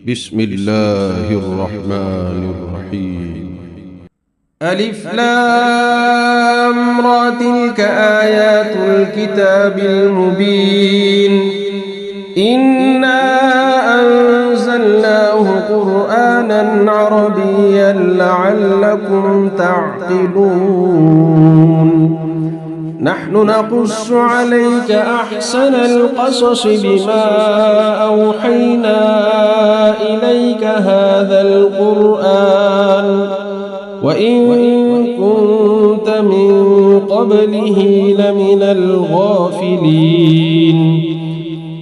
بسم الله الرحمن الرحيم. ألف لام را تلك آيات الكتاب المبين إنا أنزلناه قرآنا عربيا لعلكم تعقلون نحن نقص عليك أحسن القصص بما أوحينا إليك هذا القرآن وإن كنت من قبله لمن الغافلين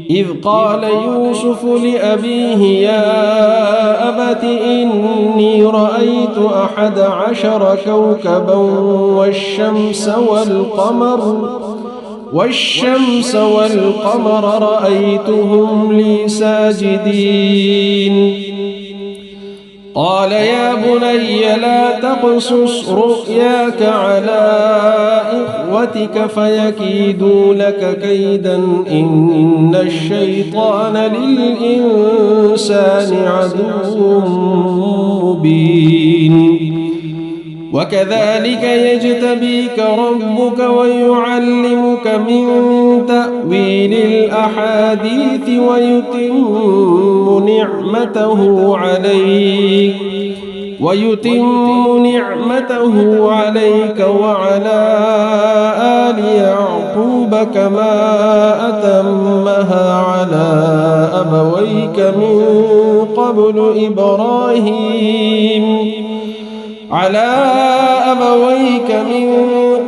إذ قال يوسف لأبيه يا أبت إني رأيت 11 كوكبا والشمس والقمر رأيتهم لي ساجدين قال يا بني لا تقصص رؤياك على إخوتك فيكيدوا لك كيدا إن الشيطان للإنسان عدو مبين وكذلك يجتبيك ربك ويعلمك من تأويل الأحاديث ويتم نعمته عليك وعلى آل يعقوب كما أتمها على أبويك من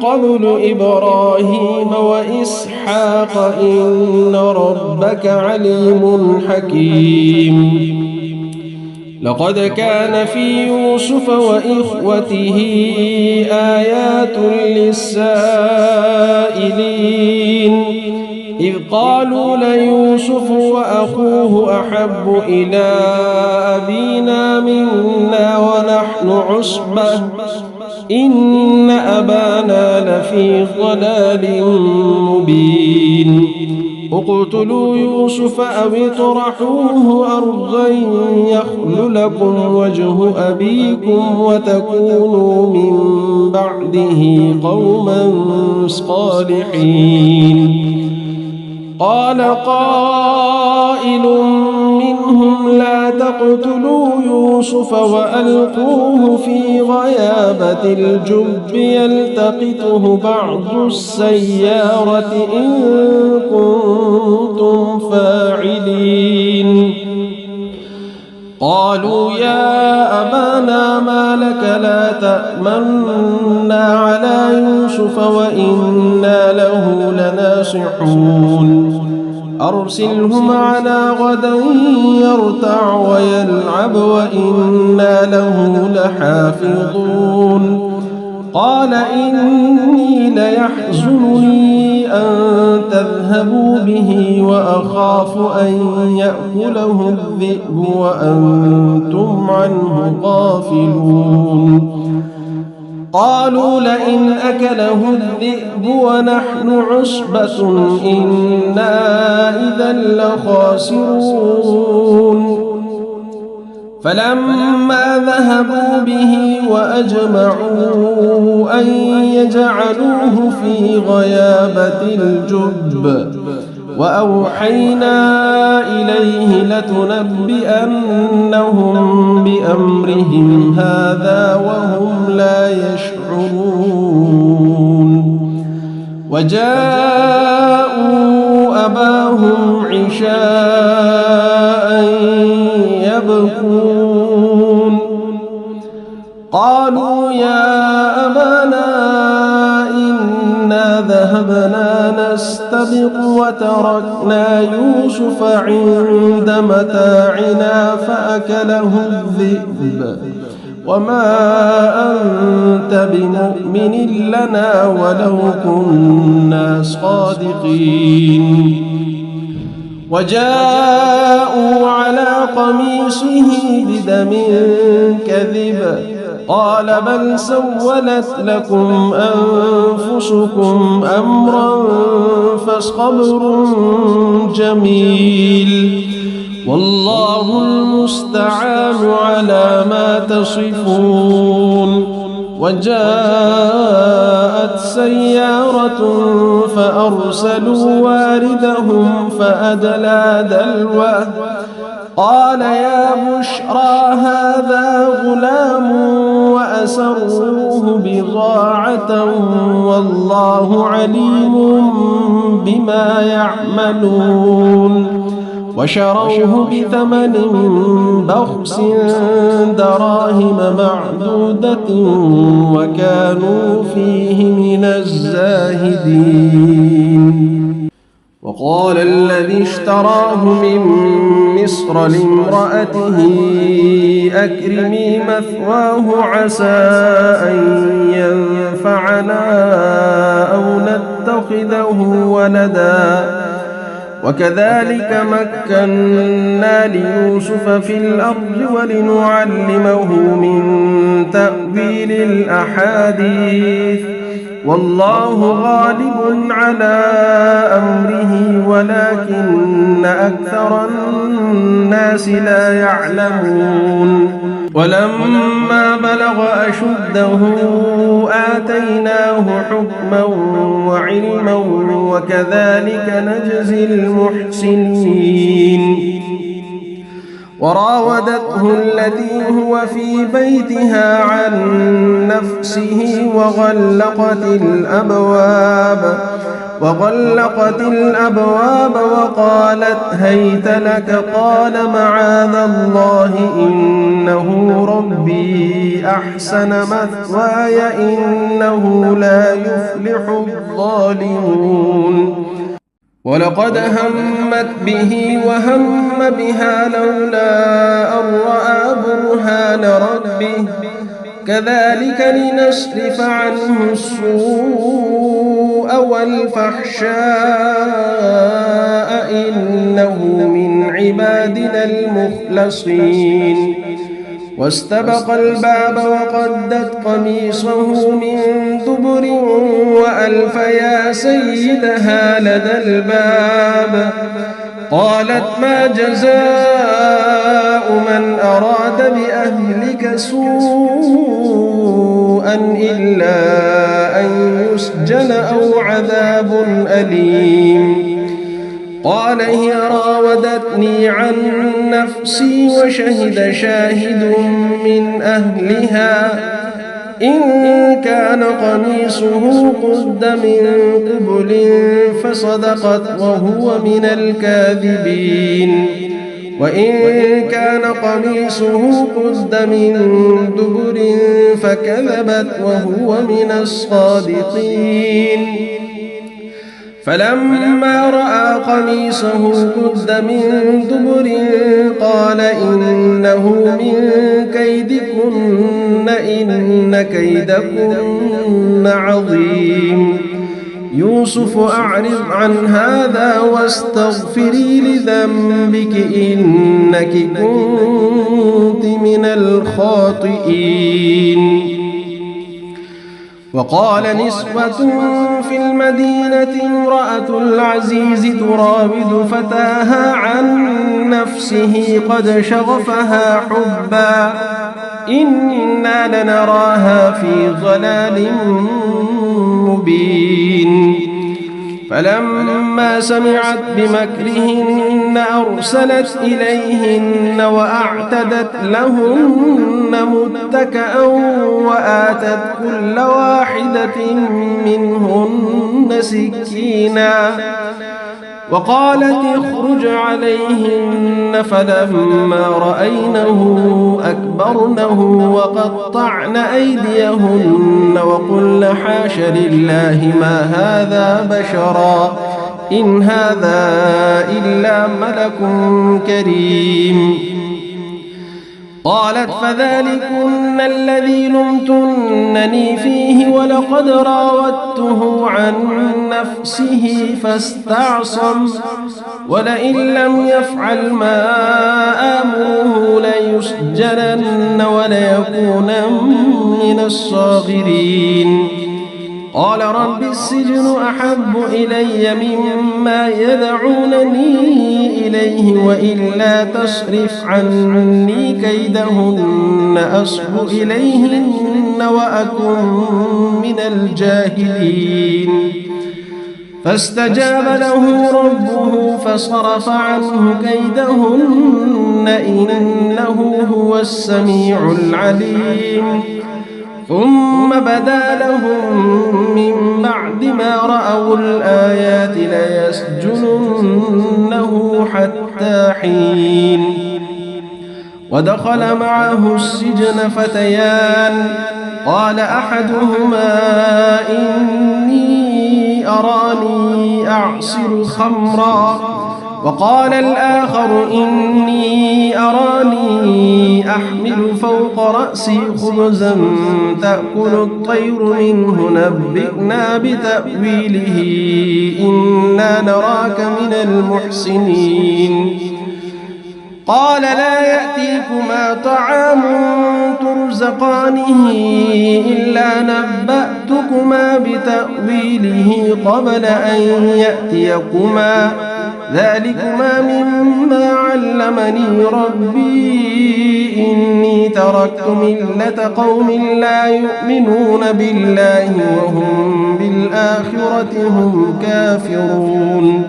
قبل إبراهيم وإسحاق إن ربك عليم حكيم لقد كان في يوسف وإخوته آيات للسائلين إذ قالوا ليوسف وأخوه أحب إلى أبينا منا ونحن عصبة إن أبانا لفي ضلال مبين اقتلوا يوسف أو اطرحوه أرضا يخل لكم وجه أبيكم وتكونوا من بعده قوما صالحين قال قائل منهم لا تقتلوا يوسف وألقوه في غيابة الجب يلتقطه بعض السيارة إن كنتم فاعلين قالوا يا أبانا ما لك لا تأمنا على يوسف وإنا له لناصحون أرسله معنا غدا يرتع ويلعب وإنا له لحافظون قال إني ليحزنني أن تذهبوا به وأخاف أن يأكله الذئب وأنتم عنه غافلون قالوا لئن أكله الذئب ونحن عصبة إنا إذا لخاسرون فلما ذهبوا به وأجمعوا أن يجعلوه في غيابة الجب وأوحينا إليه لتنبئنهم بأمرهم هذا وهم لا يشعرون وجاءوا أباهم عشاء يبكون قالوا يا أبانا إنا ذهبنا نستبق وتركنا يوسف عند متاعنا فأكله الذئب وما أنت بمؤمن لنا ولو كنا صادقين وجاءوا على قميصه بدم كذب قال بل سولت لكم أنفسكم أمرا فصبر جميل والله المستعان على ما تصفون. وجاءت سيارة فأرسلوا واردهم فأدلى دلوه قال يا بشرى هذا غلام وأسروه بضاعة والله عليم بما يعملون. وشروه بثمن بخس دراهم معدودة وكانوا فيه من الزاهدين. وقال الذي اشتراه من مصر لامرأته أكرمي مثواه عسى أن ينفعنا أو نتخذه ولدا وكذلك مكنا ليوسف في الأرض ولنعلمه من تأويل الأحاديث والله غالب على أمره ولكن أكثر الناس لا يعلمون. ولما بلغ أشده آتيناه حكما وعلما وكذلك نجزي المحسنين. وراودته التي هو في بيتها عن نفسه وغلقت الأبواب وقالت هيت لك قال معاذ الله إنه ربي أحسن مثواي إنه لا يفلح الظالمون. ولقد همت به وهم بها لولا أن رأى برهان ربه كذلك لنصرف عنه السوء والفحشاء إنه من عبادنا المخلصين. واستبق الباب وقدت قميصه من دبر وألف يا سيدها لدى الباب قالت ما جزاء من أراد بأهلك سوءا إلا أن يسجن أو عذاب أليم. قال هي راودتني عن نفسي وشهد شاهد من أهلها إن كان قميصه قد من قبل فصدقت وهو من الكاذبين وإن كان قميصه قد من دبر فكذبت وهو من الصادقين. فلما رأى قميصه قد من دبر قال إنه من كيدكن إن كيدكن عظيم. يوسف أعرض عن هذا واستغفري لذنبك إنك كنت من الخاطئين. وقال نسوة في المدينة امرأة العزيز تراود فتاها عن نفسه قد شغفها حبا إنا لنراها في ضلال مبين. فلما سمعت بمكرهن أرسلت إليهن وأعتدت لهن متكأ وآتت كل واحدة منهن سكينا وقالت اخرج عليهن فلما رأينه أكبرنه وقطعن أيديهن وقلن حاش لله ما هذا بشرا إن هذا إلا ملك كريم. قالت فذلكن الذي لمتنني فيه ولقد راودته عن نفسه فاستعصم ولئن لم يفعل ما آمره ليسجنن وليكون من الصاغرين. قال رب السجن أحب إلي مما يدعونني إليه وإلا تصرف عني كيدهن أصب إليهن وأكن من الجاهلين فاستجاب له ربه فصرف عنه كيدهن إنه هو السميع العليم ثم بدا لهم من بعد ما رأوا الآيات ليسجننه حتى حين ودخل معه السجن فتيان قال أحدهما إني أراني أعصر خمرا وقال الآخر إني أراني أحمل فوق رأسي خبزا تأكل الطير منه نبئنا بتأويله إنا نراك من المحسنين قال لا يأتيكما طعام ترزقانه إلا نبأتكما بتأويله قبل أن يأتيكما ذلكما مما علمني ربي إني تركت ملة قوم لا يؤمنون بالله وهم بالآخرة هم كافرون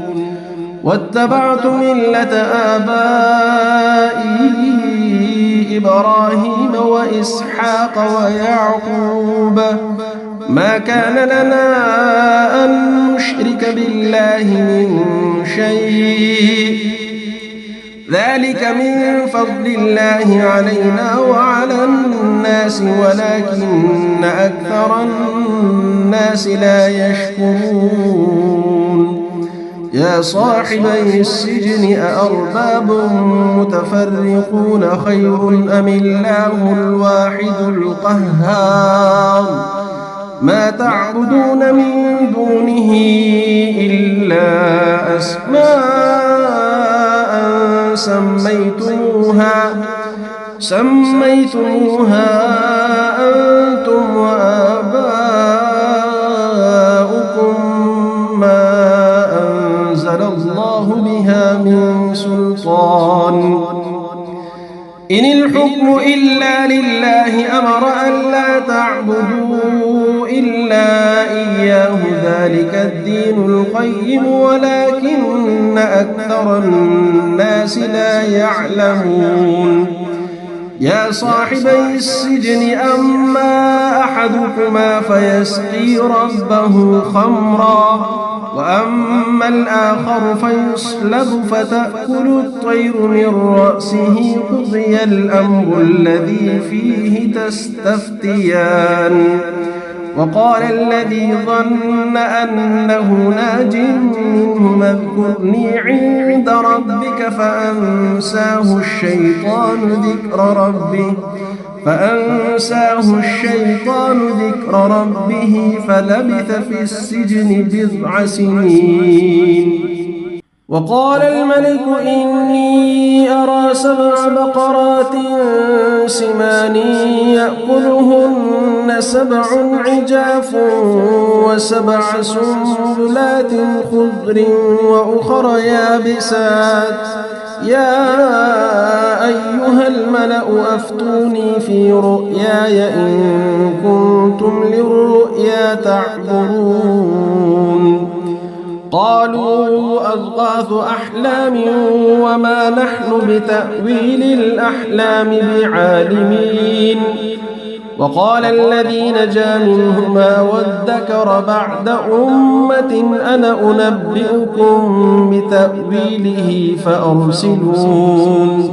واتبعت ملة آبائي إبراهيم وإسحاق ويعقوب ما كان لنا أن نشرك بالله من شيء ذلك من فضل الله علينا وعلى الناس ولكن أكثر الناس لا يشكرون يا صاحبي السجن أأرباب متفرقون خير أم الله الواحد القهار ما تعبدون من دونه إلا أسماء سميتموها أنتم وآباؤكم ما أنزل الله بها من سلطان إن الحكم إلا لله أمر ألا تعبدوا إلا إياه ذلك الدين القيم ولكن أكثر الناس لا يعلمون يا صاحبي السجن أما أحدكما فيسقي ربه خمرا وأما الآخر فيصلب فتأكل الطير من رأسه قضي الأمر الذي فيه تستفتيان وقال الذي ظن أنه ناج منه اذكرني عند ربك فأنساه الشيطان ذكر ربه فلبث في السجن 9 سنين وقال الملك إني أرى 7 بقرات سمان يأكلهن 7 عجاف و7 سنبلات خضر وأخر يابسات يا أيها الملأ أفتوني في رؤياي إن كنتم للرؤيا تعبرون قالوا أضغاث أحلام وما نحن بتأويل الأحلام بعالمين وقال الذي نجا منهما وادكر بعد أمة أنا أنبئكم بتأويله فأرسلون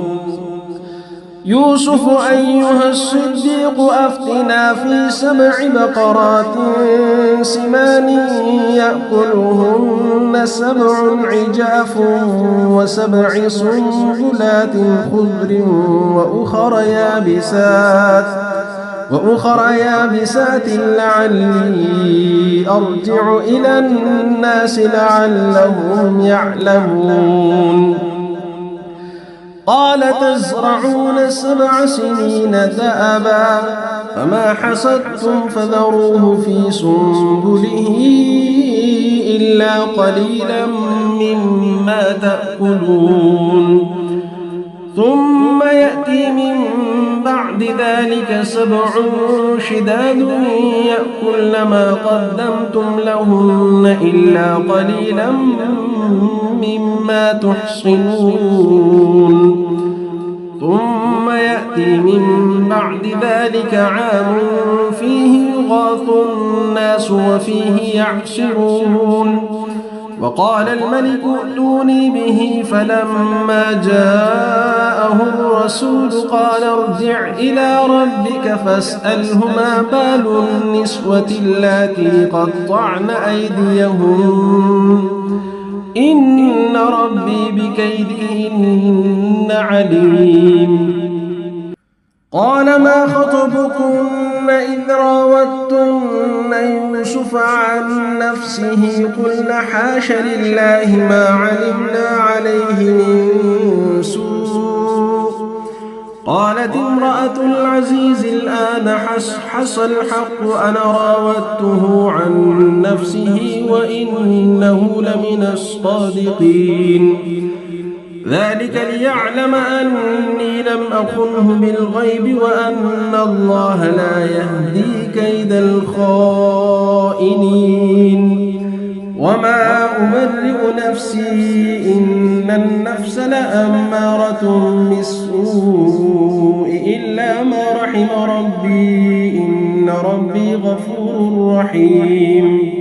يوسف أيها الصديق أفتنا في 7 بقرات سمان يأكلهن 7 عجاف و7 سنبلات خضر وأخر يابسات لعلي أرجع إلى الناس لعلهم يعلمون قال تزرعون 7 سنين دأبا فما حصدتم فذروه في سنبله إلا قليلا مما تأكلون ثم يأتي من بعد ذلك 7 شداد يأكلن ما قدمتم لهن إلا قليلا مما تحصنون ثم يأتي من بعد ذلك عام فيه يغاث الناس وفيه يعصرون وقال الملك ائتوني به فلما جاءه الرسول قال ارجع إلى ربك فاسأله ما بال النسوة اللاتي قطعن أيديهن إن ربي بكيدهن عليم قال ما خطبكن إذ راوتن يوسف عن نفسه قلن حاش لله ما علمنا عليه من سوء قالت امرأة العزيز الآن حص الحق أنا راودته عن نفسه وإنه لمن الصادقين ذلك ليعلم أني لم أخنه بالغيب وأن الله لا يهدي كيد الخائنين وما أبرئ نفسي إن النفس لأمارة بالسوء إلا ما رحم ربي إن ربي غفور رحيم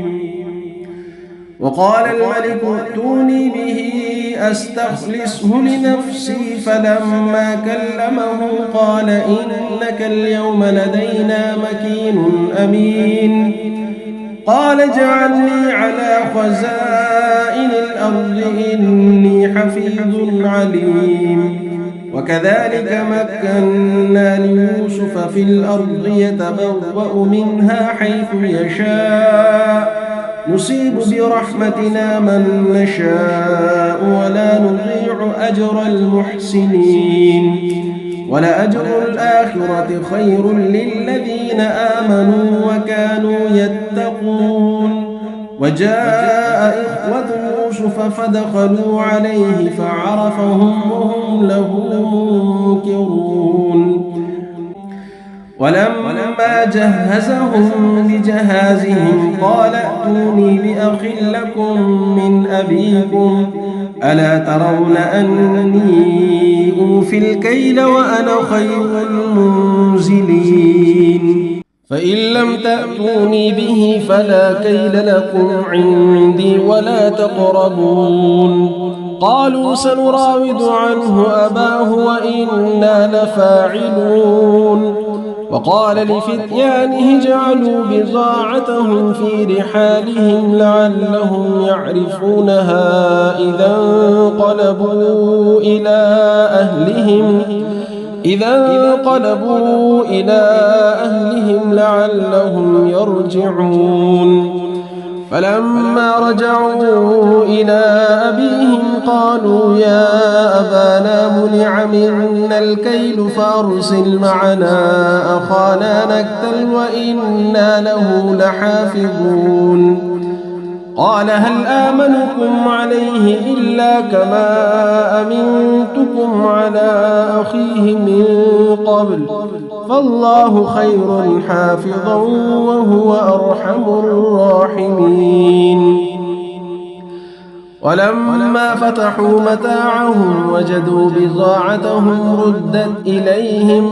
وقال الملك ائتوني به أستخلصه لنفسي فلما كلمه قال إنك اليوم لدينا مكين أمين قال اجعلني على خزائن الأرض إني حفيظ عليم وكذلك مكنا ليوسف في الأرض يتبوأ منها حيث يشاء نصيب برحمتنا من نشاء ولا نضيع أجر المحسنين ولأجر الآخرة خير للذين آمنوا وكانوا يتقون وجاء إخوة يوسف فدخلوا عليه فعرفهم وهم له منكرون ولما جهزهم بجهازهم قال ائتوني بأخ لكم من أبيكم ألا ترون أني أوفي الكيل وأنا خير المنزلين فإن لم تأتوني به فلا كيل لكم عندي ولا تقربون قالوا سنراود عنه أباه وإنا لفاعلون وقال لفتيانه اجعلوا بضاعتهم في رحالهم لعلهم يعرفونها إذا انقلبوا إلى أهلهم لعلهم يرجعون فلما رجعوا إلى أبيهم قالوا يا أبانا منع منا الكيل فأرسل معنا أخانا نكتل وإنا له لحافظون قال هل آمنكم عليه إلا كما أمنتكم على أخيه من قبل فالله خير حافظا وهو أرحم الراحمين ولما فتحوا متاعهم وجدوا بضاعتهم ردت إليهم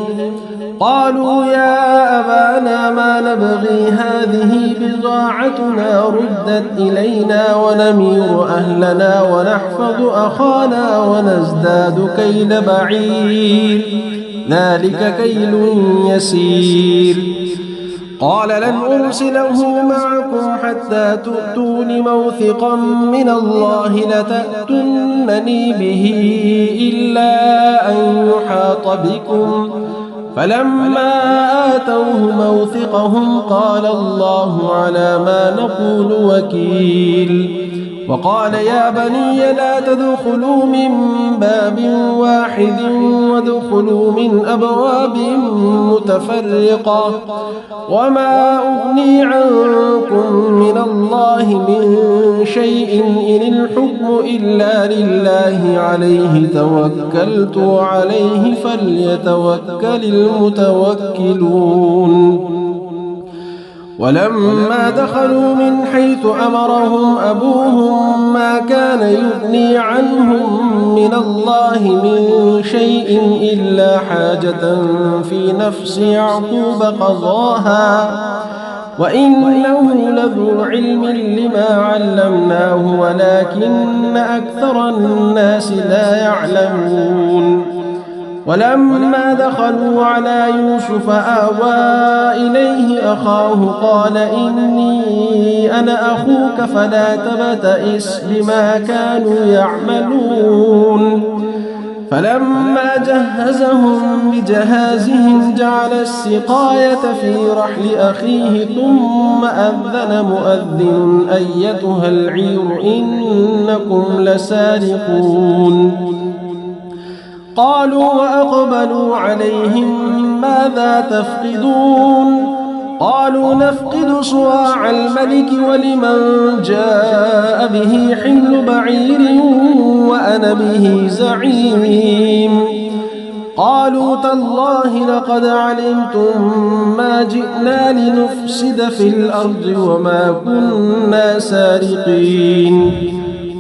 قالوا يا أبانا ما نبغي هذه بضاعتنا ردت إلينا ونمير أهلنا ونحفظ أخانا ونزداد كيل بعير ذلك كيل يسير قال لن أرسله معكم حتى تؤتون موثقا من الله لتأتونني به إلا أن يحاط بكم فلما آتوه موثقهم قال الله على ما نقول وكيل وقال يا بني لا تدخلوا من باب واحد وادخلوا من أبواب متفرقة وما أغني عنكم من الله من شيء إن الحكم إلا لله عليه توكلت وعليه فليتوكل المتوكلون. ولما دخلوا من حيث أمرهم أبوهم ما كان يغني عنهم من الله من شيء إلا حاجة في نفس يعقوب قضاها وإنه لذو علم لما علمناه ولكن أكثر الناس لا يعلمون. ولما دخلوا على يوسف آوى إليه أخاه قال إني أنا أخوك فلا تبتئس بما كانوا يعملون. فلما جهزهم بجهازهم جعل السقاية في رحل أخيه ثم أذن مؤذن أيتها العير إنكم لسارقون. قالوا وأقبلوا عليهم ماذا تفقدون؟ قالوا نفقد صواع الملك ولمن جاء به حمل بعير وأنا به زعيم. قالوا تالله لقد علمتم ما جئنا لنفسد في الأرض وما كنا سارقين.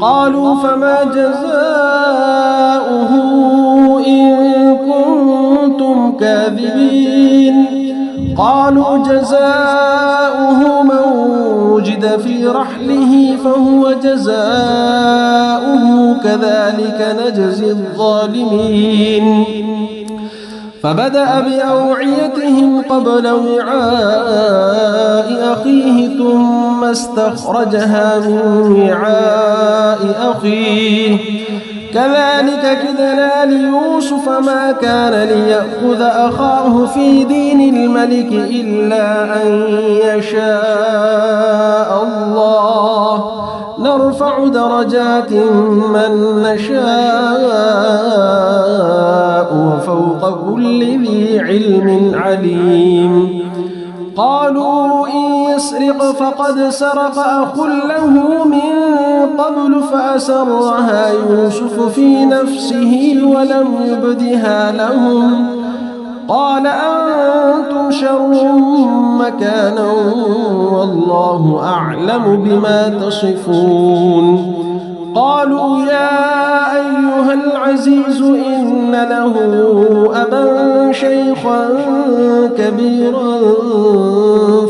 قالوا فما جزاؤه إن كنتم كاذبين؟ قالوا جزاؤه من وجد في رحله فهو جزاؤه كذلك نجزي الظالمين. فبدأ بأوعيتهم قبل وعاء أخيه ثم استخرجها من وعاء أخيه كذلك كدنا ليوسف ما كان ليأخذ أخاه في دين الملك إلا أن يشاء الله نرفع درجات من نشاء وفوق كل ذي علم عليم. قالوا إن يسرق فقد سرق أخ له من قبل فأسرها يوسف في نفسه ولم يبدها لهم. قال أنتم شر مكانا والله أعلم بما تصفون. قالوا يا أيها العزيز إن له أبا شيخا كبيرا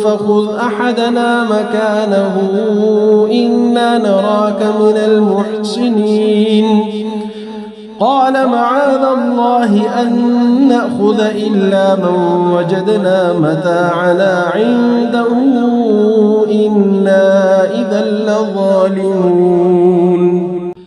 فخذ أحدنا مكانه إنا نراك من المحسنين. قال معاذ الله أن نأخذ إلا من وجدنا متاعنا عنده إنا إذا لظالمون.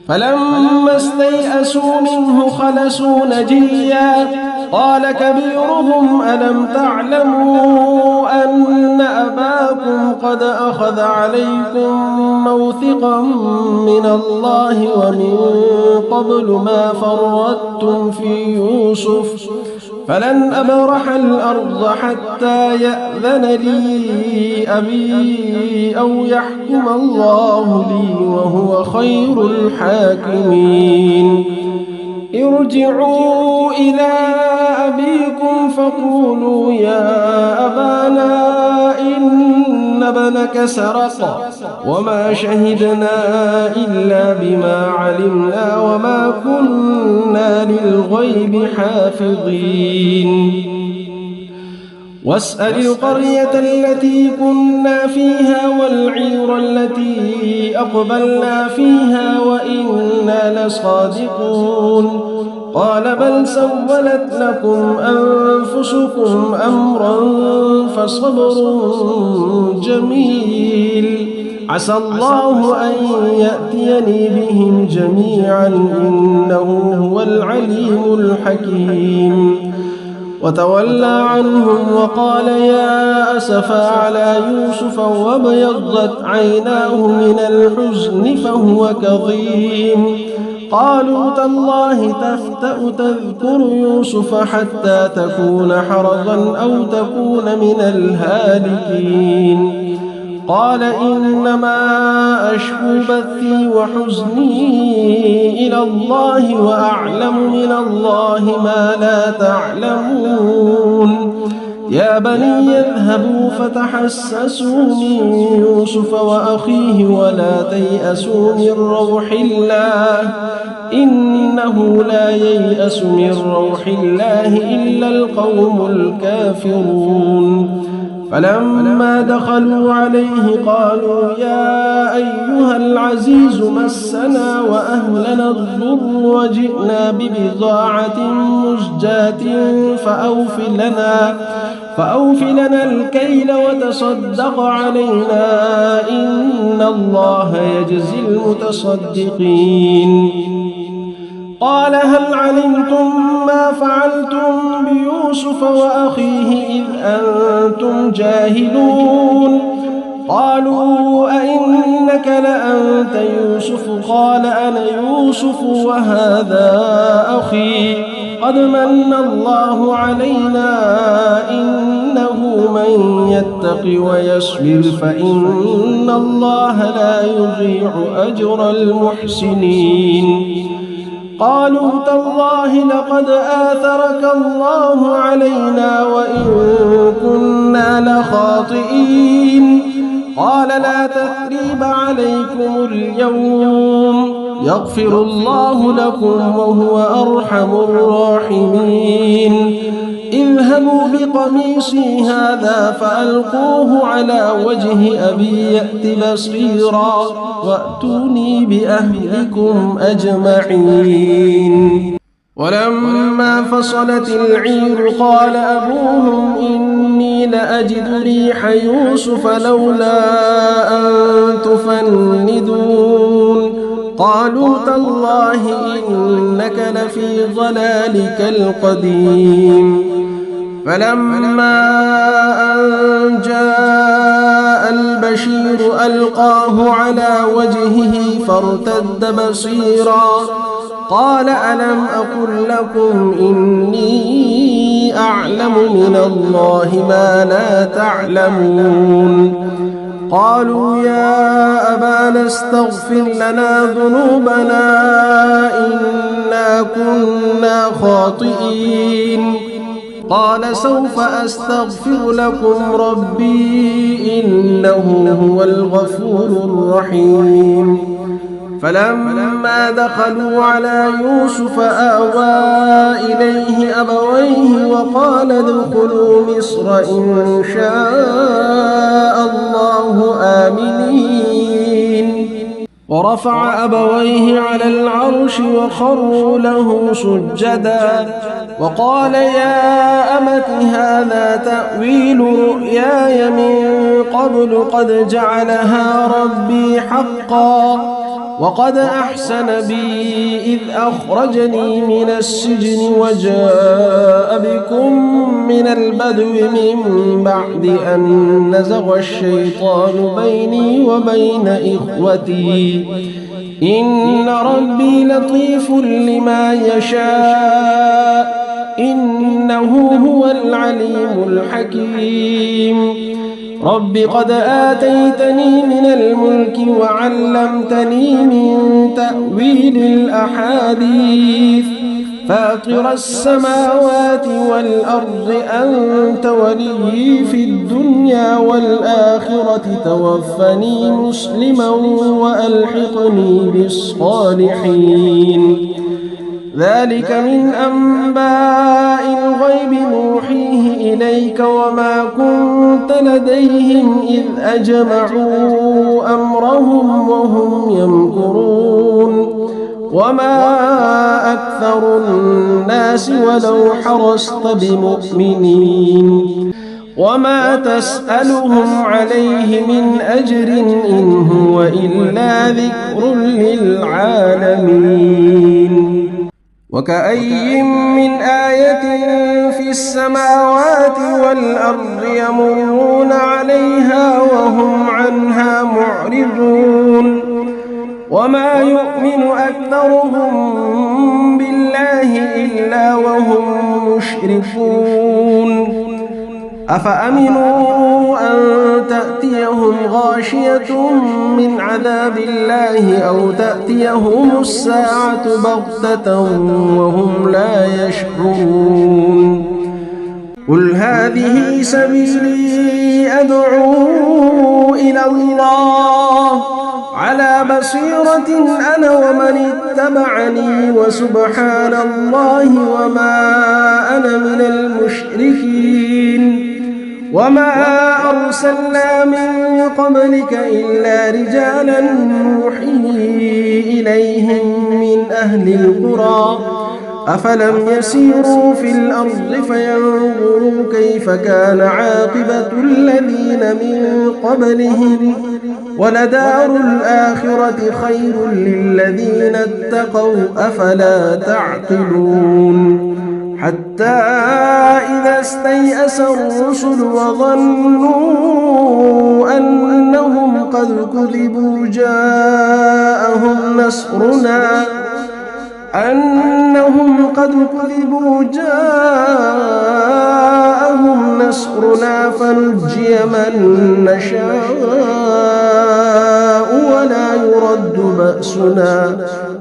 فلما استيئسوا منه خلصوا نجيا قال كبيرهم ألم تعلموا أن أباكم قد أخذ عليكم موثقا من الله ومن قبل ما فرطتم في يوسف فلن أبرح الأرض حتى يأذن لي أبي أو يحكم الله لي وهو خير الحاكمين. ارجعوا إلى أبيكم فقولوا يا أبانا إن ابنك سرق وما شهدنا إلا بما علمنا وما كنا للغيب حافظين. واسأل القرية التي كنا فيها والعير التي أقبلنا فيها وإنا لصادقون. قال بل سولت لكم أنفسكم أمرا فصبر جميل عسى الله أن يأتيني بهم جميعا إنه هو العليم الحكيم. وتولى عنهم وقال يا أسفا على يوسف وابيضت عيناه من الحزن فهو كظيم. قالوا تالله تفتأ تذكر يوسف حتى تكون حرضا أو تكون من الهالكين. قال إنما أشكو بثي وحزني إلى الله وأعلم من الله ما لا تعلمون. يا بني اذهبوا فتحسسوا من يوسف وأخيه ولا تيأسوا من روح الله إنه لا ييأس من روح الله إلا القوم الكافرون. فلما دخلوا عليه قالوا يا أيها العزيز مسنا وأهلنا الضر وجئنا ببضاعة مزجاة فأوف لنا الكيل وتصدق علينا إن الله يجزي المتصدقين. قال هل علمتم ما فعلتم بيوسف وأخيه إذ أنتم جاهلون؟ قالوا أئنك لأنت يوسف؟ قال أنا يوسف وهذا أخي قد من الله علينا إنه من يتق ويصبر فإن الله لا يضيع أجر المحسنين. قالوا تالله لقد آثرك الله علينا وإن كنا لخاطئين. قال لا تثريب عليكم اليوم يغفر الله لكم وهو أرحم الراحمين. اذهبوا بقميصي هذا فألقوه على وجه أبي يأت بصيرا وأتوني بأهلكم أجمعين. ولما فصلت العير قال أبوهم إني لأجد ريح يوسف لولا أن تفندون. قالوا تالله إنك لفي ضلالك القديم. فلما أن جاء البشير ألقاه على وجهه فارتد بصيرا قال ألم أقل لكم إني أعلم من الله ما لا تعلمون. قالوا يا أبانا استغفر لنا ذنوبنا إنا كنا خاطئين. قال سوف أستغفر لكم ربي إنه هو الغفور الرحيم. فلما دخلوا على يوسف آوى إليه أبويه وقال ادخلوا مصر إن شاء الله آمنين. ورفع أبويه على العرش وخروا له سجدا وقال يا أمت هذا تأويل رؤياي من قبل قد جعلها ربي حقا وقد أحسن بي إذ أخرجني من السجن وجاء بكم من البدو من بعد أن نزغ الشيطان بيني وبين إخوتي إن ربي لطيف لما يشاء إنه هو العليم الحكيم. رب قد آتيتني من الملك وعلمتني من تأويل الأحاديث فاطر السماوات والأرض أنت ولي في الدنيا والآخرة توفني مسلما وألحقني بالصالحين. ذلك من أنباء الغيب نوحيه إليك وما كنت لديهم إذ أجمعوا أمرهم وهم يمكرون. وما أكثر الناس ولو حرصت بمؤمنين وما تسألهم عليه من أجر إن هو إلا ذكر للعالمين. وكأي من آية في السماوات والأرض يمرون عليها وهم عنها معرضون وما يؤمن أكثرهم بالله إلا وهم مشركون أفأمنوا أن تأتيهم غاشية من عذاب الله أو تأتيهم الساعة بغتة وهم لا يشعرون قل هذه سبيلي أدعو إلى الله على بصيرة أنا ومن اتبعني وسبحان الله وما أنا من المشركين وما أرسلنا من قبلك إلا رجالا نوحي إليهم من أهل القرى أفلم يسيروا في الأرض فينظروا كيف كان عاقبة الذين من قبلهم ولدار الآخرة خير للذين اتقوا أفلا تعقلون حتى إذا استيأس الرسل وظنوا أنهم قد كذبوا جاءهم نصرنا فنجي من نشاء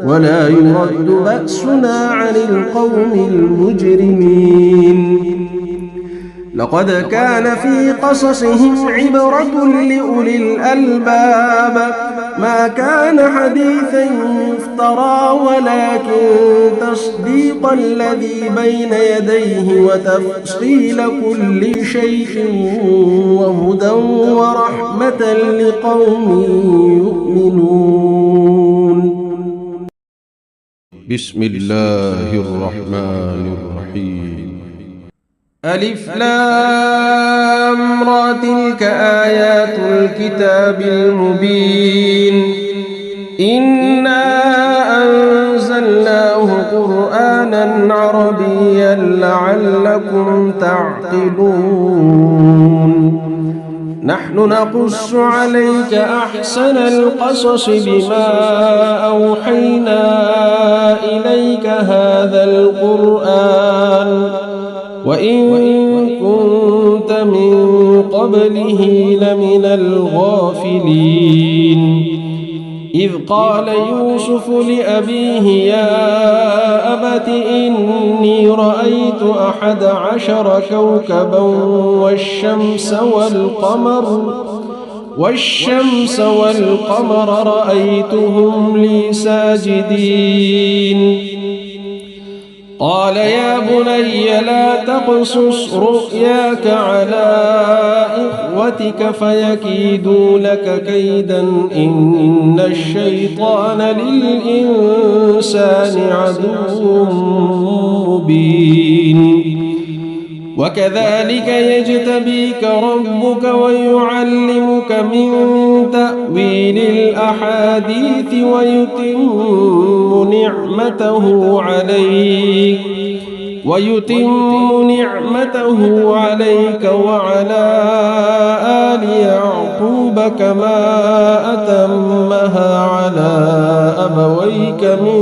ولا يرد بأسنا عن القوم المجرمين لقد كان في قصصهم عبرة لأولي الألباب ما كان حديثا يفترى ولكن تصديق الذي بين يديه وتفصيل كل شيء وهدى ورحمة لقوم يؤمنون. بسم الله الرحمن الرحيم. ألف لام را تلك آيات الكتاب المبين إنا أنزلناه قرآنا عربيا لعلكم تعقلون نحن نقص عليك أحسن القصص بما أوحينا إليك هذا القرآن وإن كنت من قبله لمن الغافلين إذ قال يوسف لأبيه يا أبت إني رأيت 11 كوكبا والشمس والقمر رأيتهم لي ساجدين قال يا بني لا تقصص رؤياك على إخوتك فيكيدوا لك كيدا إن الشيطان للإنسان عدو مبين وكذلك يجتبيك ربك ويعلمك من تأويل الأحاديث ويتم نعمته عليك وعلى آل يعقوب كما أتمها على أبويك من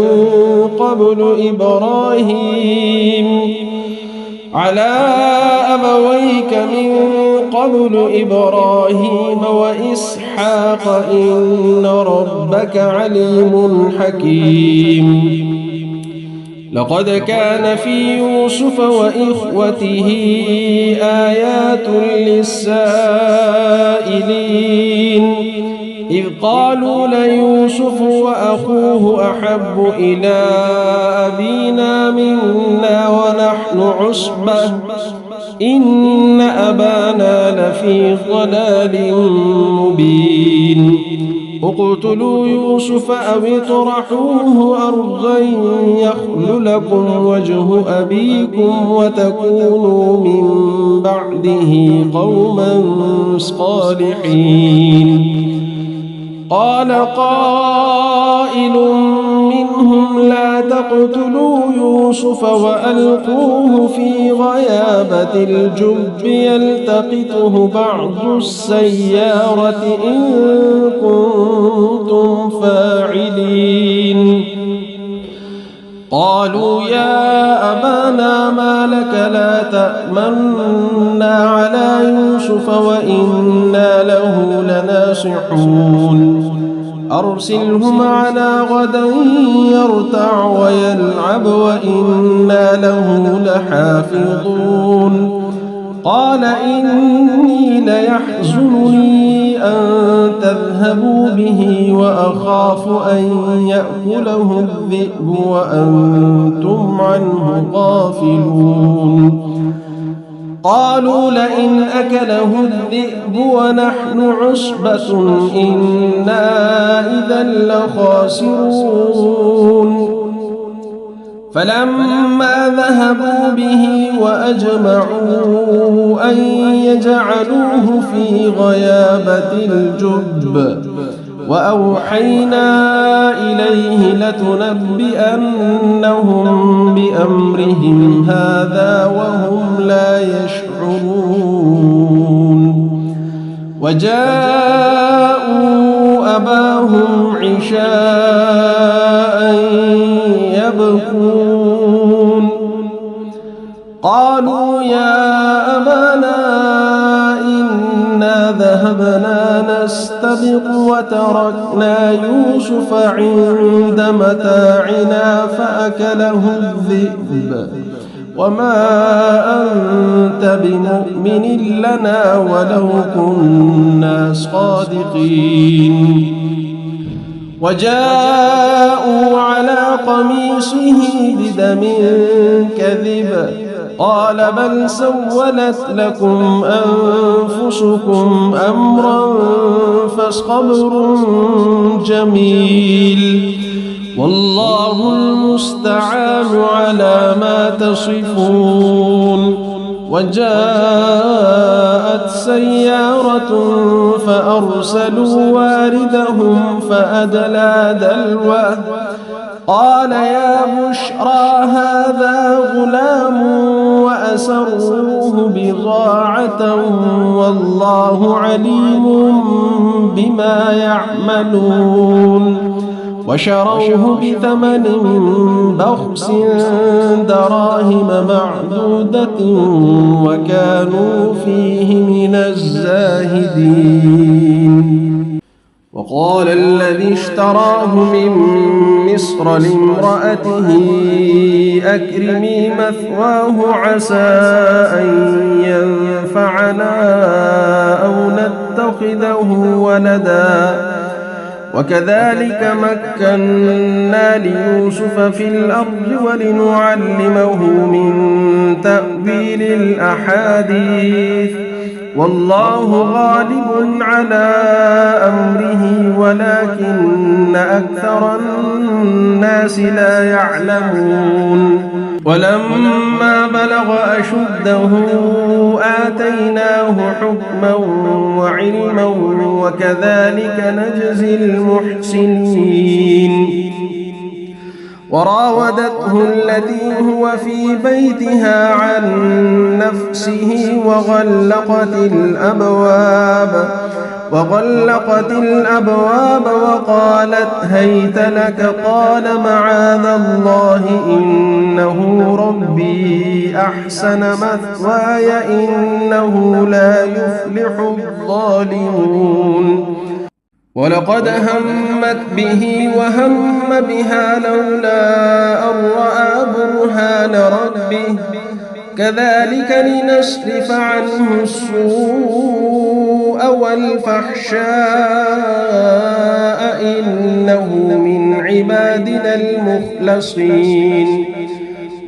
قبل إبراهيم وإسحاق إن ربك عليم حكيم لقد كان في يوسف وإخوته آيات للسائلين إذ قالوا ليوسف وأخوه أحب إلى أبينا منا ونحن عصبة إن أبانا لفي ضلال مبين اقتلوا يوسف أو اطرحوه أرضا يخل لكم وجه أبيكم وتكونوا من بعده قوما صالحين قال قائل منهم لا تقتلوا يوسف وألقوه في غيابة الجب يلتقطه بعض السيارة إن كنتم فاعلين قالوا يا أبانا ما لك لا تأمنا على يوسف وإنا له لناصحون أرسله معنا غدا يرتع ويلعب وإنا له لحافظون قال إني ليحزنني أن تذهبوا به وأخاف أن يأكله الذئب وأنتم عنه غافلون قالوا لئن أكله الذئب ونحن عصبة إنا إذا لخاسرون فلما ذهبوا به وأجمعوا أن يجعلوه في غيابة الجب وأوحينا إليه لتنبئنهم بأمرهم هذا وهم لا يشعرون وجاءوا أباهم عشاء يبكون قالوا يا أبانا إنا ذهبنا نستبق وتركنا يوسف عند متاعنا فأكله الذئب وما أنت بمؤمن لنا ولو كنا صادقين وجاءوا على قميصه بدم كذب قال بل سولت لكم أنفسكم أمرا فصبر جميل والله المستعان على ما تصفون وجاءت سيارة فأرسلوا واردهم فأدلى دلوه قال يا بشرى هذا غلام وأسروه بضاعة والله عليم بما يعملون وشروه بثمن بخس دراهم معدودة وكانوا فيه من الزاهدين وقال الذي اشتراه من مصر لامرأته أكرمي مثواه عسى أن ينفعنا أو نتخذه ولدا وكذلك مكنا ليوسف في الأرض ولنعلمه من تأويل الأحاديث والله غالب على أمره ولكن أكثر الناس لا يعلمون ولما بلغ أشده آتيناه حكما وعلما وكذلك نجزي المحسنين وراودته التي هو في بيتها عن نفسه وغلقت الأبواب وقالت هيت لك قال معاذ الله إنه ربي أحسن مثواي إنه لا يفلح الظالمون ولقد همت به وهم بها لولا أن رأى برهان ربه كذلك لنصرف عنه السوء والفحشاء إنه من عبادنا المخلصين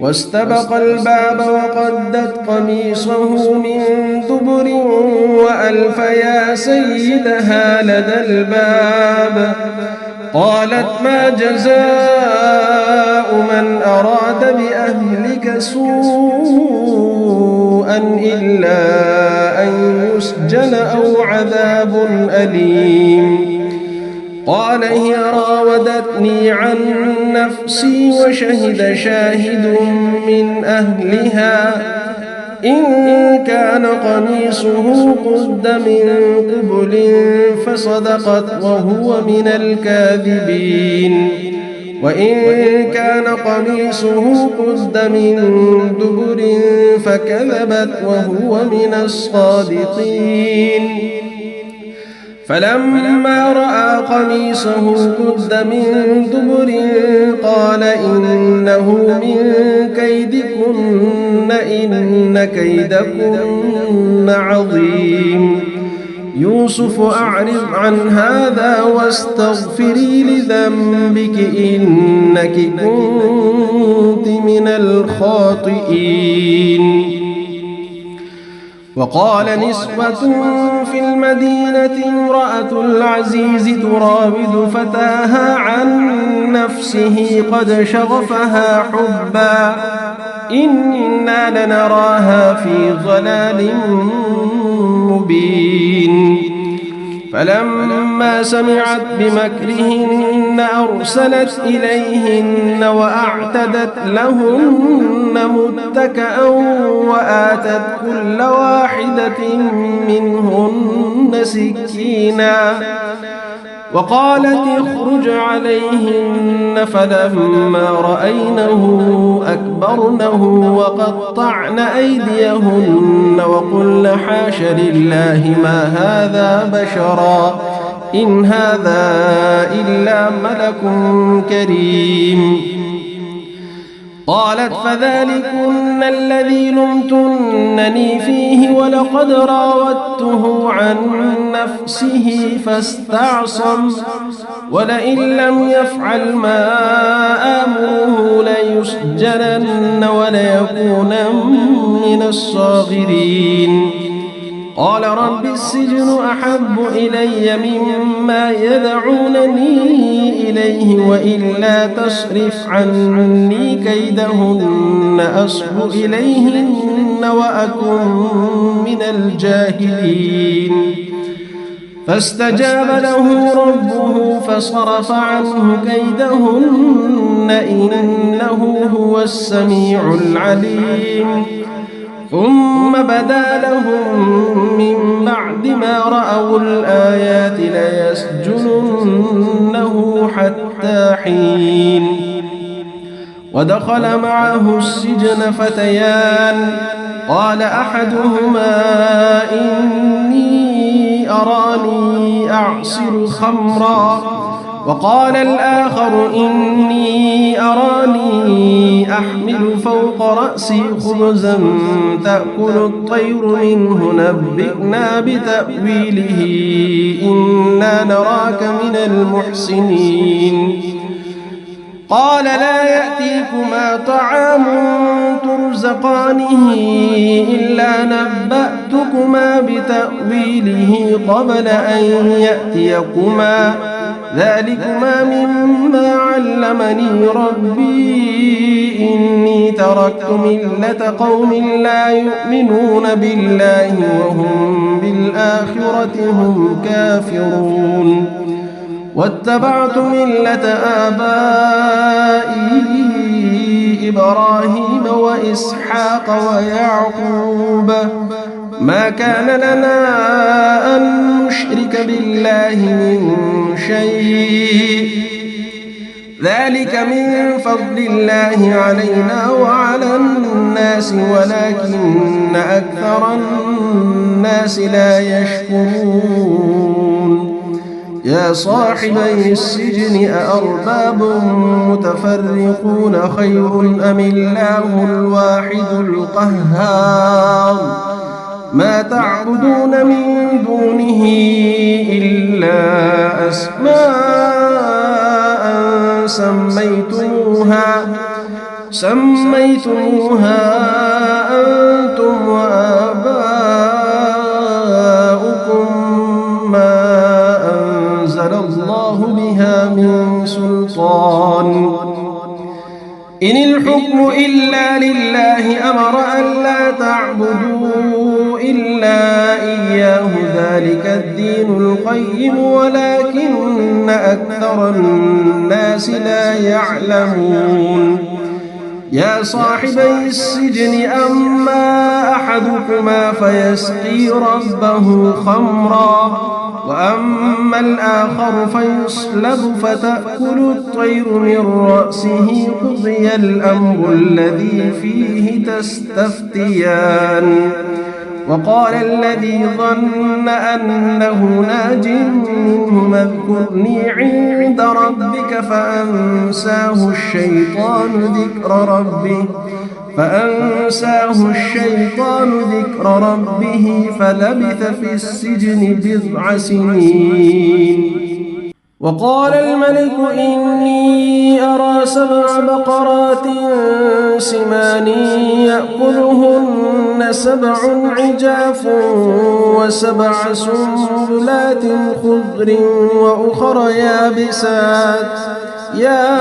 واستبق الباب وقدت قميصه من دبر وألف يا سيدها لدى الباب قالت ما جزاء من أراد بأهلك سوءا إلا أن يسجن أو عذاب أليم قال هي راودتني عن نفسي وشهد شاهد من أهلها إن كان قميصه قد من قبل فصدقت وهو من الكاذبين وإن كان قميصه قد من دبر فكذبت وهو من الصادقين فلما رأى قميصه قد من دبر قال إنه من كيدكن إن كيدكن عظيم يوسف أعرض عن هذا واستغفري لذنبك إنك كنت من الخاطئين وقال نسوة في المدينة امرأة العزيز تراود فتاها عن نفسه قد شغفها حبا إنا لنراها في ضلال مبين فلما سمعت بمكرهن أرسلت إليهن وأعتدت لهن متكأ وآتت كل واحدة منهن سكينا وقالت اخرج عليهن فلما رأينه أكبرنه وقطعن أيديهن وقلن حاش لله ما هذا بشرا إن هذا إلا ملك كريم قالت فذلكن الذي لمتنني فيه ولقد راودته عن نفسه فاستعصم ولئن لم يفعل ما آمره ليسجنن وليكونن من الصاغرين قال رب السجن أحب إلي مما يدعونني إليه وإلا تصرف عني كيدهن أصب إليهن وأكن من الجاهلين فاستجاب له ربه فصرف عنه كيدهن إنه هو السميع العليم ثم بدا لهم من بعد ما رأوا الآيات ليسجننه حتى حين ودخل معه السجن فتيان قال أحدهما إني أراني أعصر خمرا وقال الآخر إني أراني أحمل فوق رأسي خبزا تأكل الطير منه نبئنا بتأويله إنا نراك من المحسنين قال لا يأتيكما طعام ترزقانه إلا نبأتكما بتأويله قبل أن يأتيكما ذلكما مما علمني ربي إني تركت ملة قوم لا يؤمنون بالله وهم بالآخرة هم كافرون واتبعت ملة آبائي إبراهيم وإسحاق ويعقوب ما كان لنا أن نشرك بالله من شيء ذلك من فضل الله علينا وعلى الناس ولكن أكثر الناس لا يشكرون يا صاحبي السجن أأرباب متفرقون خير أم الله الواحد القهار ما تعبدون من دونه إلا أسماء سميتموها أنتم وآباؤكم ما أنزل الله بها من سلطان إن الحكم إلا لله أمر ألا تعبدوا إلا إياه ذلك الدين القيم ولكن ولكن أكثر الناس لا يعلمون يا صاحبي السجن أما أحدكما فيسقي ربه خمرا وأما الآخر فيصلب فتأكل الطير من رأسه قضي الأمر الذي فيه تستفتيان وقال الذي ظن أنه ناج منهما اذكرني عند ربك فأنساه الشيطان ذكر ربه فلبث في السجن بضع سنين وقال الملك إني أرى 7 بقرات سمان يأكلهن 7 عجاف و7 سنبلات خضر وأخر يابسات يا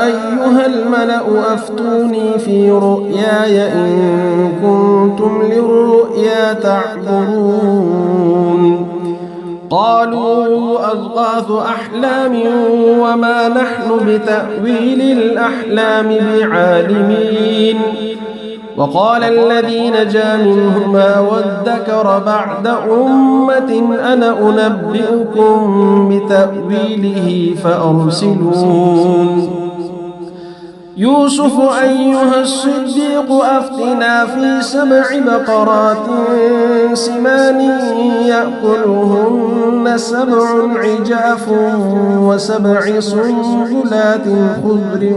أيها الملأ أفتوني في رؤياي إن كنتم للرؤيا تعبرون قالوا أضغاث أحلام وما نحن بتأويل الأحلام بعالمين وقال الذي نجا منهما وادكر بعد أمة أنا أنبئكم بتأويله فأرسلون يوسف أيها الصديق أفتنا في 7 بقرات سمان يأكلهن 7 عجاف و7 سنبلات خضر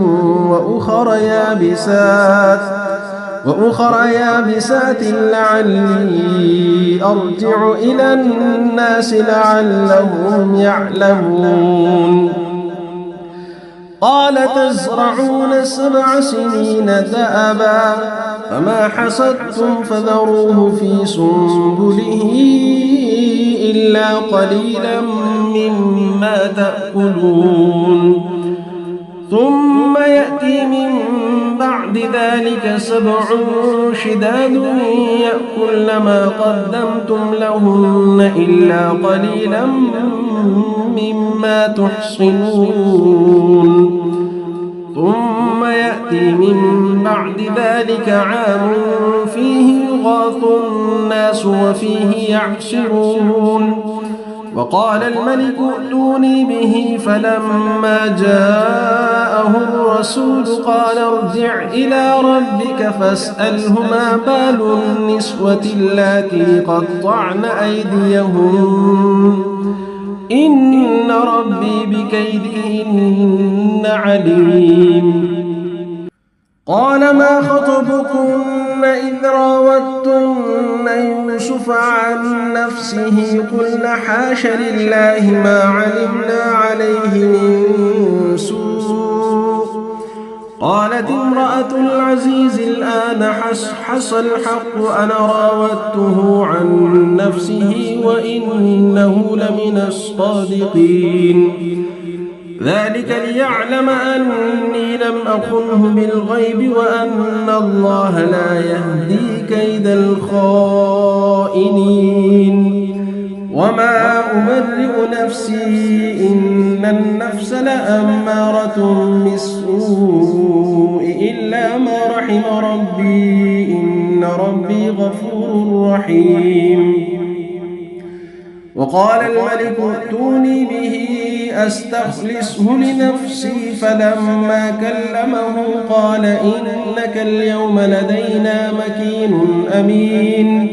وأخر يابسات لعلي أرجع إلى الناس لعلهم يعلمون قال تزرعون 7 سنين دأبا فما حصدتم فذروه في سنبله إلا قليلا مما تأكلون ثم يأتي من بعد ذلك 7 شداد يأكلن ما قدمتم لهن إلا قليلا مما تحصنون ثم يأتي من بعد ذلك عام فيه يغاث الناس وفيه يعصرون وقال الملك ائتوني به فلما جاءه الرسول قال ارجع إلى ربك فاسأله ما بال النسوة اللاتي قطعن أيديهن إن ربي بكيدهن عليم قال ما خطبكن إذ راوتن يوسف عن نفسه قلن حاش لله ما علمنا عليه من سوء قالت امرأة العزيز الآن حصحص الحق أنا راودته عن نفسه وإنه لمن الصادقين ذلك ليعلم أني لم أخنه بالغيب وأن الله لا يهدي كيد الخائنين وما أبرئ نفسي إن النفس لأمارة بالسوء إلا ما رحم ربي إن ربي غفور رحيم وقال الملك ائتوني به أستخلصه لنفسي فلما كلمه قال إنك اليوم لدينا مكين أمين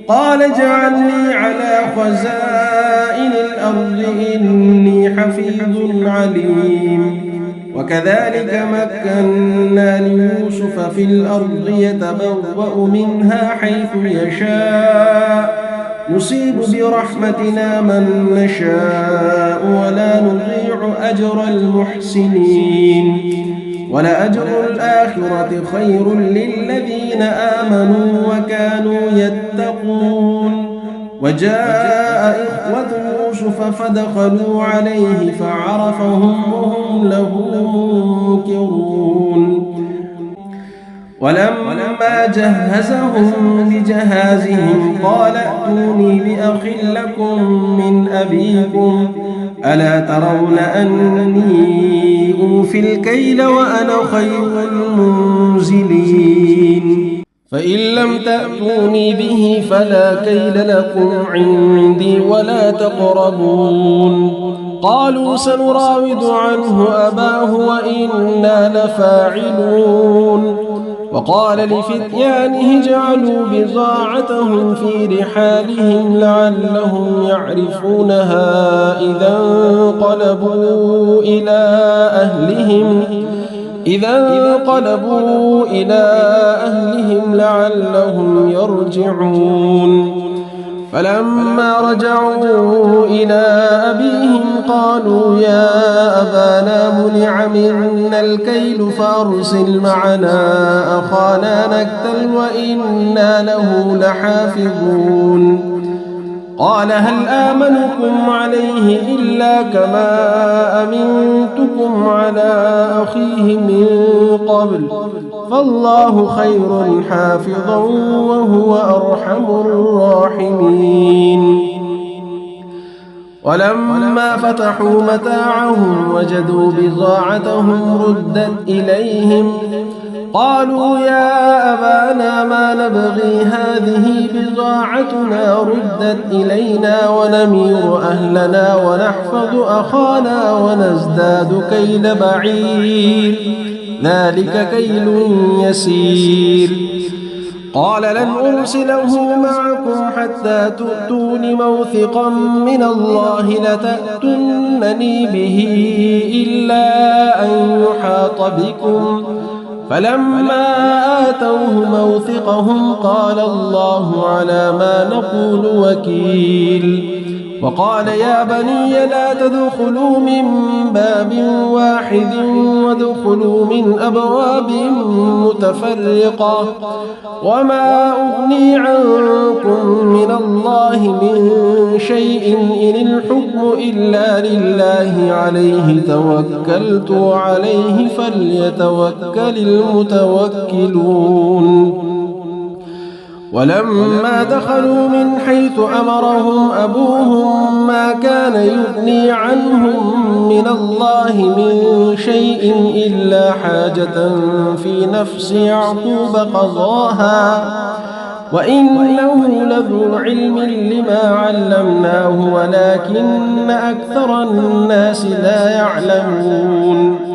قال اجعلني على خزائن الأرض إني حفيظ عليم وكذلك مكنا ليوسف في الأرض يتبوأ منها حيث يشاء نصيب برحمتنا من نشاء ولا نضيع أجر المحسنين ولأجر الآخرة خير للذين آمنوا وكانوا يتقون وجاء إخوة يوسف فدخلوا عليه فعرفهم وهم له منكرون ولما جهزهم بجهازهم قال ائتوني بأخ لكم من أبيكم ألا ترون أني أوفي الكيل وأنا خير المنزلين فإن لم تأتوني به فلا كيل لكم عندي ولا تقربون قالوا سنراود عنه أباه وإنا لفاعلون وقال لفتيانه اجعلوا بضاعتهم في رحالهم لعلهم يعرفونها إذا انقلبوا إلى أهلهم لعلهم يرجعون فلما رجعوا إلى أبيهم قالوا يا أبانا منع منا الكيل فأرسل معنا أخانا نكتل وإنا له لحافظون قال هل آمنكم عليه إلا كما أمنتكم على أخيه من قبل فالله خير حافظا وهو أرحم الراحمين ولما فتحوا متاعهم وجدوا بضاعتهم ردت إليهم قالوا يا أبانا ما نبغي هذه بضاعتنا ردت إلينا ونمير أهلنا ونحفظ أخانا ونزداد كيل بعير ذلك كيل يسير قال لن أرسله معكم حتى تؤتون موثقا من الله لتأتونني به إلا أن يحاط بكم فلما آتوه موثقهم قال الله على ما نقول وكيل وقال يا بني لا تدخلوا من باب واحد وادخلوا من أبواب متفرقة وما أغني عنكم من الله من شيء إن الحكم إلا لله عليه توكلت وعليه فليتوكل المتوكلون ولما دخلوا من حيث أمرهم أبوهم ما كان يغني عنهم من الله من شيء إلا حاجة في نفس يعقوب قضاها وإنه لذو علم لما علمناه ولكن أكثر الناس لا يعلمون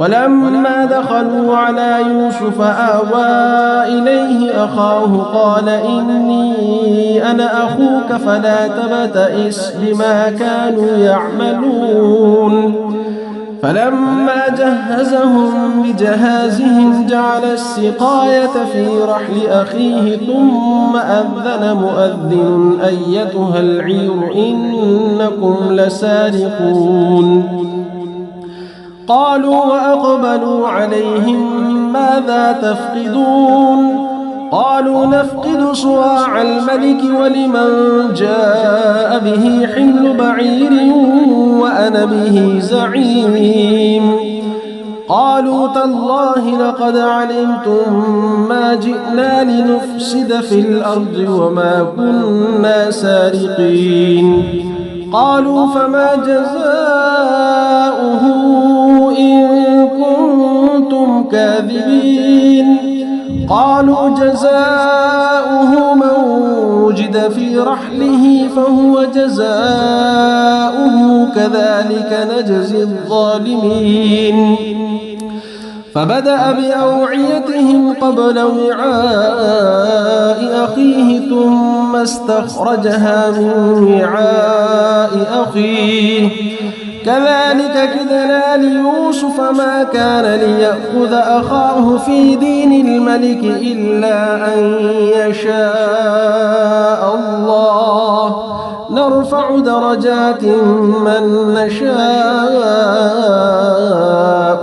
ولما دخلوا على يوسف آوى إليه أخاه قال إني أنا أخوك فلا تبتئس بما كانوا يعملون فلما جهزهم بجهازهم جعل السقاية في رحل أخيه ثم أذن مؤذن أيتها العير إنكم لسارقون قالوا وأقبلوا عليهم ماذا تفقدون قالوا نفقد صواع الملك ولمن جاء به حمل بعير وأنا به زعيم قالوا تالله لقد علمتم ما جئنا لنفسد في الأرض وما كنا سارقين قالوا فما جزاؤه إن كنتم كاذبين قالوا جزاؤه من وجد في رحله فهو جزاؤه كذلك نجزي الظالمين فبدأ بأوعيتهم قبل وعاء أخيه ثم استخرجها من وعاء أخيه كذلك كدنا ليوسف ما كان ليأخذ أخاه في دين الملك إلا أن يشاء الله نرفع درجات من نشاء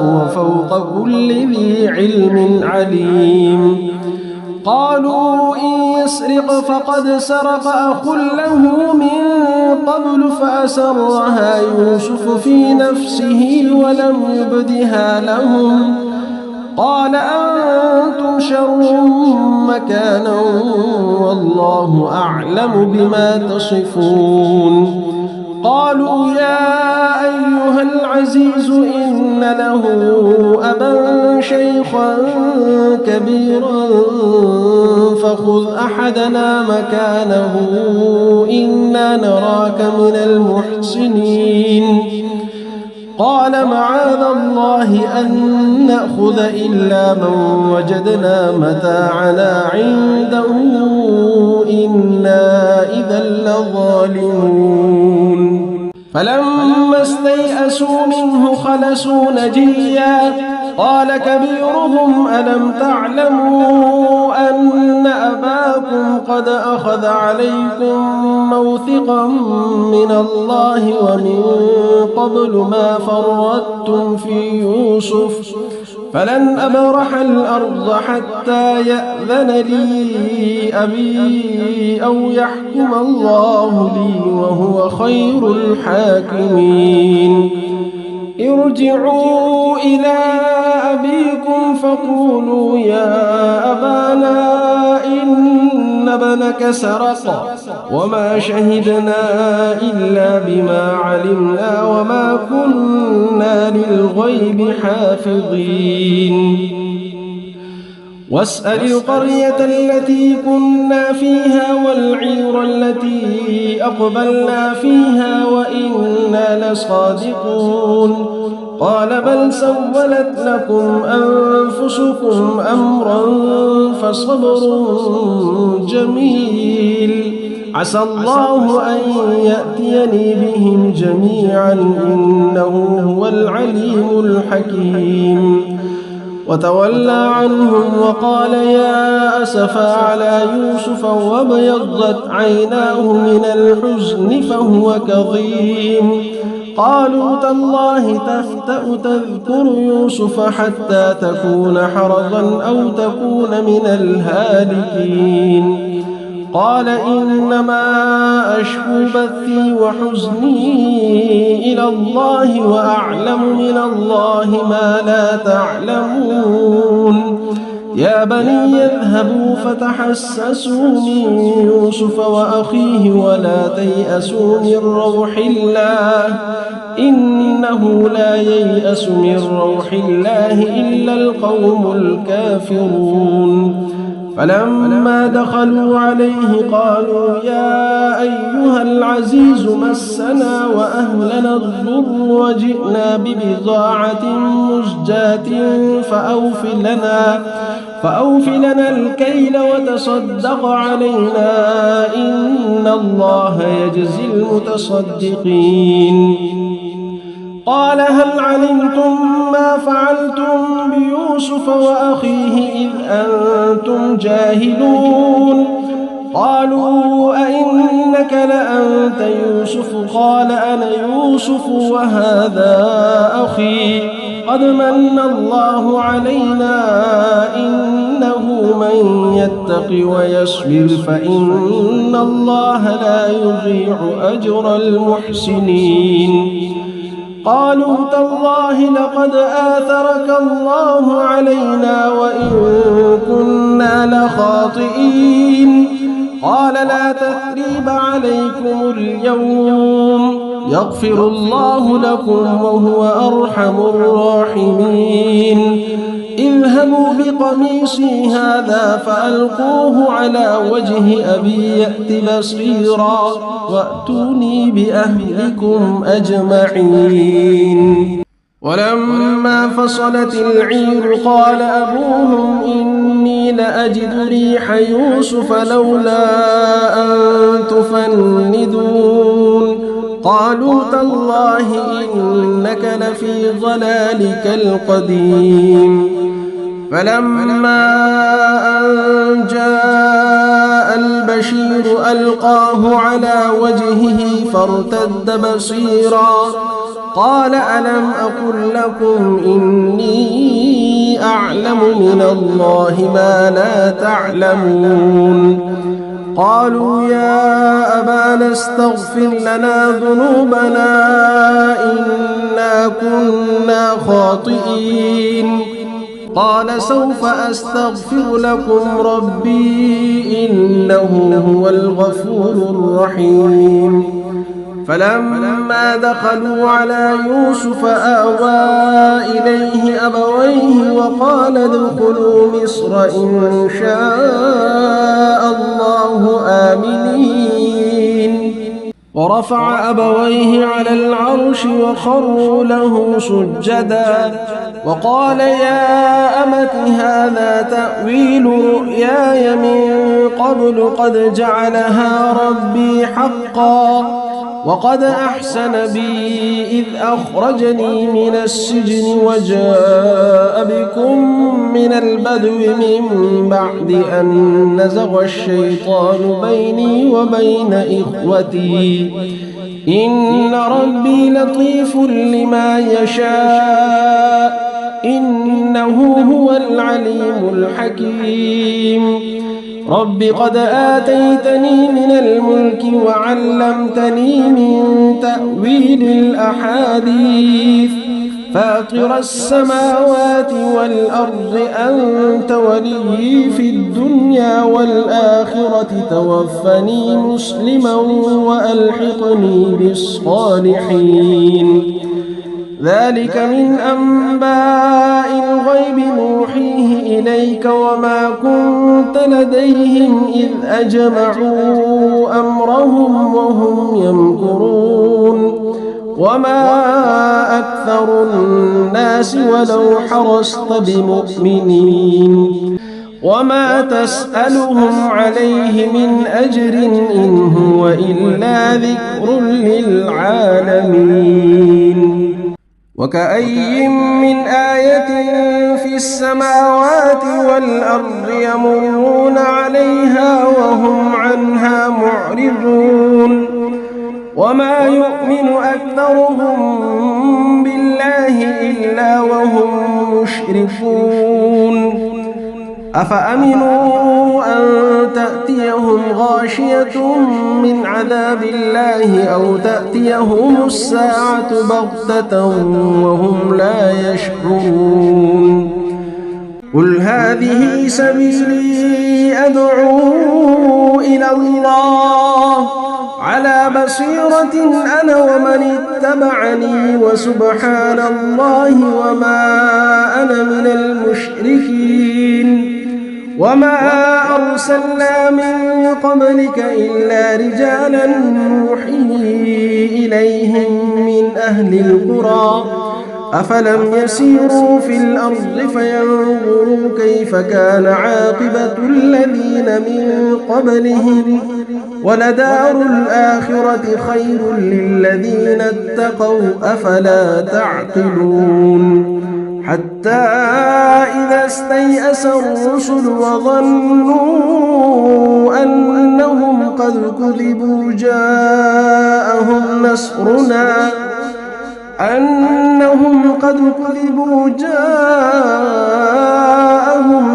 وفوق كل ذي علم عليم قالوا إن يسرق فقد سرق أخ له من قبل فأسرها يوسف في نفسه ولم يبدها لهم قال أنتم شر مكانا والله أعلم بما تصفون. قالوا يا أيها العزيز إن له أبا شيخا كبيرا فخذ أحدنا مكانه إنا نراك من المحسنين. قال معاذ الله أن نأخذ إلا من وجدنا متاعنا عنده إنا إذا لظالمون. فلما استيئسوا منه خلصوا نجيا قال كبيرهم ألم تعلموا أن أباكم قد أخذ عليكم موثقا من الله ومن قبل ما فرطتم في يوسف فلن أبرح الأرض حتى يأذن لي أبي أو يحكم الله لي وهو خير الحاكمين. ارجعوا إلى أبيكم فقولوا يا أبانا إن ابنك سرق وما شهدنا إلا بما علمنا وما كنا للغيب حافظين. واسأل القرية التي كنا فيها والعير التي أقبلنا فيها وإنا لصادقون. قال بل سولت لكم أنفسكم أمرا فصبر جميل عسى الله أن يأتيني بهم جميعا إنه هو العليم الحكيم. وتولى عنهم وقال يا أسفا على يوسف وابيضت عيناه من الحزن فهو كظيم. قالوا تالله تفتأ تذكر يوسف حتى تكون حرضا أو تكون من الهالكين. قال إنما أشكو بثي وحزني إلى الله وأعلم من الله ما لا تعلمون. يا بني اذهبوا فتحسسوا من يوسف وأخيه ولا تيأسوا من روح الله إنه لا ييأس من روح الله إلا القوم الكافرون. فلما دخلوا عليه قالوا يا أيها العزيز مسنا وأهلنا الضر وجئنا ببضاعة مزجاة فأوف لنا الكيل وتصدق علينا إن الله يجزي المتصدقين. قال هل علمتم ما فعلتم بيوسف وأخيه إذ أنتم جاهلون؟ قالوا أئنك لأنت يوسف؟ قال أنا يوسف وهذا أخي قد من الله علينا إنه من يتق ويصبر فإن الله لا يضيع أجر المحسنين. قالوا تالله لقد آثرك الله علينا وإن كنا لخاطئين. قال لا تثريب عليكم اليوم يغفر الله لكم وهو أرحم الراحمين. اذهبوا بقميصي هذا فألقوه على وجه أبي يأت بصيرا وأتوني بأهلكم أجمعين. ولما فصلت العير قال أبوهم إني لأجد ريح يوسف لولا أن تفندون. قالوا تالله إنك لفي ضلالك القديم. فلما أن جاء البشير ألقاه على وجهه فارتد بصيرا قال ألم أقل لكم إني أعلم من الله ما لا تعلمون. قالوا يا أبانا استغفر لنا ذنوبنا إنا كنا خاطئين. قال سوف أستغفر لكم ربي إنه هو الغفور الرحيم. فلما دخلوا على يوسف آوى إليه أبويه وقال ادخلوا مصر إن شاء الله آمنين. ورفع أبويه على العرش وخروا له سجدا وقال يا أمت هذا تأويل رؤياي من قبل قد جعلها ربي حقا وقد أحسن بي إذ أخرجني من السجن وجاء بكم من البدو من بعد أن نزغ الشيطان بيني وبين إخوتي إن ربي لطيف لما يشاء إنه هو العليم الحكيم. رب قد آتيتني من الملك وعلمتني من تأويل الأحاديث فاطر السماوات والأرض أنت ولي في الدنيا والآخرة توفني مسلما وألحقني بالصالحين. ذلك من أنباء الغيب نوحيه إليك وما كنت لديهم إذ أجمعوا أمرهم وهم يمكرون وما أكثر الناس ولو حرصت بمؤمنين وما تسألهم عليه من أجر إن هو إلا ذكر للعالمين. وكأي من آية في السماوات والأرض يمرون عليها وهم عنها معرضون وما يؤمن أكثرهم بالله إلا وهم مشركون. أفأمنوا أن تأتيهم غاشية من عذاب الله أو تأتيهم الساعة بغتة وهم لا يشعرون. قل هذه سبيلي أدعو إلى الله على بصيرة أنا ومن اتبعني وسبحان الله وما أنا من المشركين. وما أرسلنا من قبلك إلا رجالا نوحي إليهم من أهل القرى أفلم يسيروا في الأرض فينظروا كيف كان عاقبة الذين من قبلهم ولدار الآخرة خير للذين اتقوا أفلا تعقلون. حتى إذا استيأس الرسل وظنوا أنهم قد كذبوا جاءهم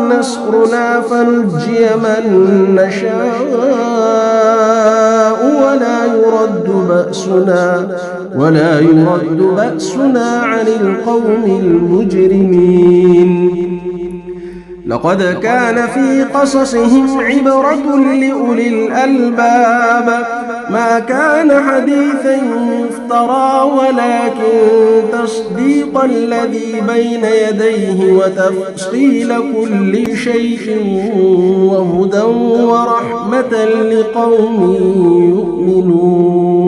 نصرنا فنجي من نشاء ولا يرد بأسنا عن القوم المجرمين. لقد كان في قصصهم عبرة لأولي الألباب ما كان حديثا يفترى ولكن تصديق الذي بين يديه وتفصيل كل شيء وهدى ورحمة لقوم يؤمنون.